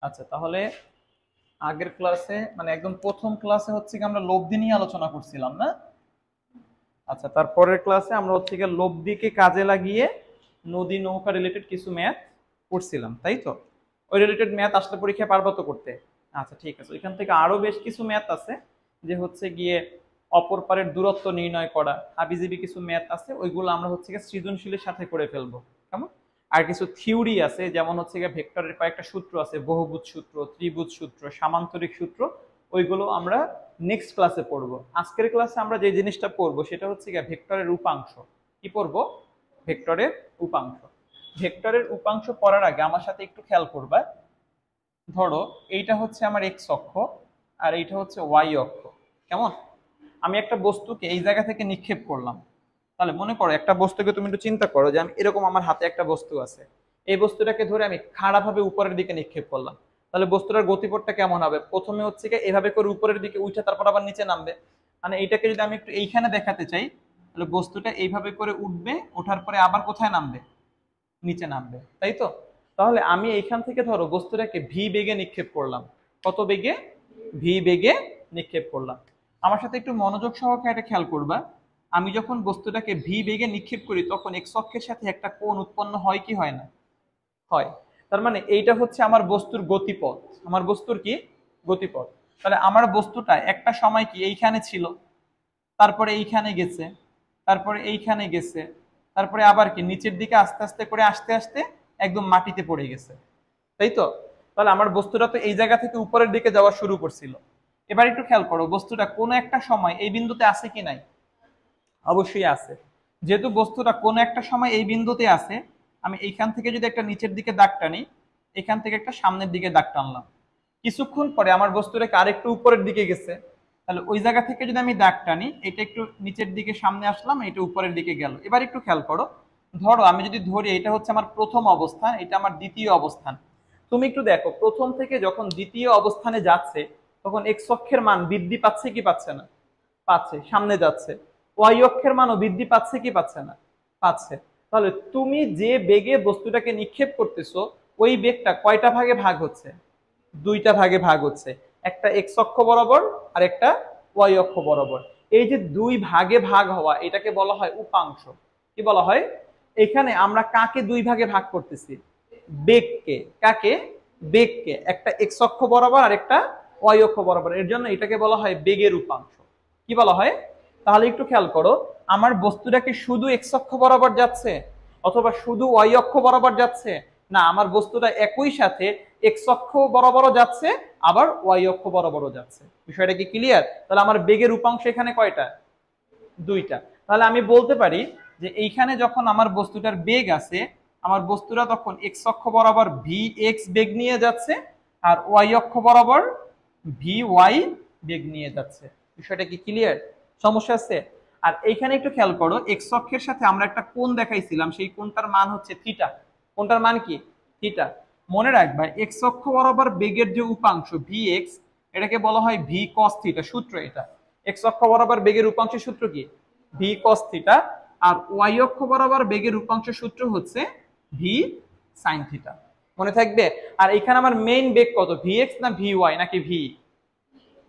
আচ্ছা, তাহলে আগের ক্লাসে মানে একদম প্রথম ক্লাসে হচ্ছে কি আমরা লব্ধি নিয়ে আলোচনা করছিলাম না? আচ্ছা, তারপরের ক্লাসে আমরা হচ্ছে কি লব্ধিকে কাজে লাগিয়ে নদী নৌকা রিলেটেড কিছু ম্যাথ করছিলাম, তাই তো? ওই রিলেটেড ম্যাথ আসলে পরীক্ষায় পারবো তো করতে? আচ্ছা ঠিক আছে, ওইখান থেকে আরো বেশ কিছু ম্যাথ আছে, যে হচ্ছে গিয়ে অপর পারের দূরত্ব নির্ণয় করা, হাবিজাবি কিছু ম্যাথ আছে, ওইগুলো আমরা হচ্ছে গিয়ে সৃজনশীলের সাথে করে ফেলবো। কেমন? আর কিছু থিওরি আছে, যেমন হচ্ছে গিয়ে ভেক্টরের কয়েকটা সূত্র আছে, বহুভুজ সূত্র, ত্রিভুজ সূত্র, সামান্তরিক সূত্র, ওইগুলো আমরা নেক্সট ক্লাসে পড়বো। আজকের ক্লাসে আমরা যে জিনিসটা পড়বো সেটা হচ্ছে গিয়ে ভেক্টরের উপাংশ। কি পড়বো? ভেক্টরের উপাংশ। ভেক্টরের উপাংশ পড়ার আগে আমার সাথে একটু খেয়াল করবা। ধরো এইটা হচ্ছে আমার এক্স অক্ষ আর এইটা হচ্ছে ওয়াই অক্ষ। কেমন? আমি একটা বস্তুকে এই জায়গা থেকে নিক্ষেপ করলাম। তাহলে মনে করো একটা বস্তুকে তুমি একটু চিন্তা করো যে আমি এরকম আমার হাতে একটা বস্তু আছে, এই বস্তুটাকে ধরে আমি খাড়াভাবে উপরের দিকে নিক্ষেপ করলাম। তাহলে বস্তুটার গতিপথটা কেমন হবে? প্রথমে হচ্ছে কি এভাবে করে উপরের দিকে উঠে তারপর আবার নিচে নামবে। মানে এইটাকে যদি আমি একটু এইখানে দেখাতে চাই, তাহলে বস্তুটা এইভাবে করে উঠবে, ওঠার পরে আবার কোথায় নামবে? নিচে নামবে, তাই তো? তাহলে আমি এইখান থেকে ধরো বস্তুটাকে ভি বেগে নিক্ষেপ করলাম। কত বেগে? ভি বেগে নিক্ষেপ করলাম। আমার সাথে একটু মনোযোগ সহকারে এটা খেয়াল করবা। আমি যখন বস্তুটাকে ভি বেগে নিক্ষেপ করি তখন এক্স অক্ষের সাথে একটা কোণ উৎপন্ন হয় কি হয় না? হয়। তার মানে এইটা হচ্ছে আমার বস্তুর গতিপথ। আমার বস্তুর কি? গতিপথ। তাহলে আমার বস্তুটা একটা সময় কি এইখানে ছিল, তারপরে এইখানে গেছে, তারপরে এইখানে গেছে, তারপরে আবার কি নিচের দিকে আস্তে আস্তে করে আসতে আসতে একদম মাটিতে পড়ে গেছে, তাই তো? তাহলে আমার বস্তুটা তো এই জায়গা থেকে উপরের দিকে যাওয়া শুরু করছিল। এবার একটু খেয়াল করো, বস্তুটা কোনো একটা সময় এই বিন্দুতে আছে কি নাই? অবশ্যই আছে। যেহেতু বস্তুটা কোনো একটা সময় এই বিন্দুতে আছে, আমি এইখান থেকে যদি একটা নিচের দিকে দাগ টানি, এখান থেকে একটা সামনের দিকে দাগ টানলাম, কিছুক্ষণ পরে আমার বস্তুটাকে আরেকটু উপরের দিকে গেছে। তাহলে ওই জায়গা থেকে যদি আমি দাগ টানি, এটা একটু নিচের দিকে সামনে আসলাম, এটা উপরের দিকে গেল। এবার একটু খেয়াল করো, ধরো আমি যদি ধরি এটা হচ্ছে আমার প্রথম অবস্থান, এটা আমার দ্বিতীয় অবস্থান। তুমি একটু দেখো, প্রথম থেকে যখন দ্বিতীয় অবস্থানে যাচ্ছে তখন এক্স অক্ষের মান বৃদ্ধি পাচ্ছে কি পাচ্ছে না? পাচ্ছে, সামনে যাচ্ছে। ওয়াই অক্ষের মানও বৃদ্ধি পাচ্ছে কি পাচ্ছে না? পাচ্ছে। তাহলে তুমি যে বেগে বস্তুটাকে নিক্ষেপ করতেছো, ওই বেগটা কয়টা ভাগে ভাগ হচ্ছে? দুইটা ভাগে ভাগ হচ্ছে, একটা এক্স অক্ষ বরাবর আর একটা ওয়াই অক্ষ বরাবর। এই যে দুই ভাগে ভাগ হওয়া, এটাকে বলা হয় উপাংশ। কি বলা হয়? এখানে আমরা কাকে দুই ভাগে ভাগ করতেছি? বেগকে। কাকে? বেগকে। একটা এক্স অক্ষ বরাবর আর একটা ওয়াই অক্ষ বরাবর, এর জন্য এটাকে বলা হয় বেগের উপাংশ। কি বলা হয়? তাহলে একটু খেয়াল করো, আমার বস্তুটা কি শুধু এক্স অক্ষ বরাবর যাচ্ছে অথবা শুধু ওয়াই অক্ষ বরাবর যাচ্ছে? না, আমার বস্তুটা একই সাথে এক্স অক্ষ বরাবরও যাচ্ছে, আবার ওয়াই অক্ষ বরাবরও যাচ্ছে। বিষয়টা কি ক্লিয়ার? তাহলে আমার বেগের উপাংশ এখানে কয়টা? দুইটা। তাহলে আমি বলতে পারি যে এইখানে যখন আমার বস্তুটার বেগ আছে, আমার বস্তুটা তখন এক্স অক্ষ বরাবর ভি এক্স বেগ নিয়ে যাচ্ছে, আর ওয়াই অক্ষ বরাবর ভি ওয়াই বেগ নিয়ে যাচ্ছে। বিষয়টা কি ক্লিয়ার? সমস্যা আছে? আর এইখানে একটু খেয়াল করো, এক্স অক্ষের সাথে আমরা একটা কোণ দেখাইছিলাম, সেই কোণটার মান হচ্ছে থিটা। কোণটার মান কি? থিটা। মনে রাখবা, এক্স অক্ষ বরাবর বেগের যে উপাংশ ভি এক্স, এটাকে বলা হয় ভি কস থিটা। সূত্র এটা। এক্স অক্ষ বরাবর বেগের উপাংশের সূত্র কি? V cos theta. আর ওয়াই অক্ষ বরাবর বেগের উপাংশের সূত্র হচ্ছে ভি সাইন থিটা। মনে থাকবে? আর এখানে আমার মেইন বেগ কত? ভি এক্স না ভি ওয়াই নাকি ভি?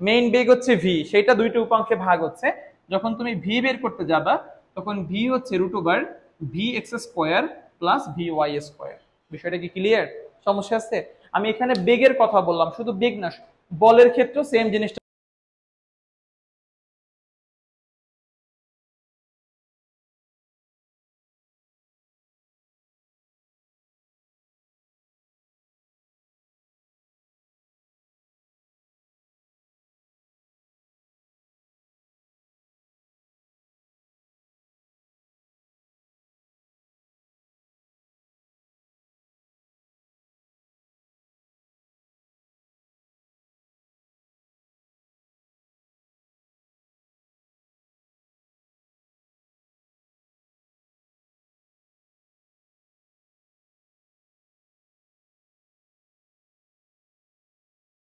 মেইন বেগ হচ্ছে ভি, সেটা দুইটা উপাংশে ভাগ হচ্ছে। যখন তুমি ভি বের করতে যাবা তখন ভি হচ্ছে root over V X square plus V Y square. বিষয়টা কি ক্লিয়ার? সমস্যা আছে? আমি এখানে বেগের কথা বললাম, শুধু বেগ না, বলের ক্ষেত্রেও সেম জিনিসটা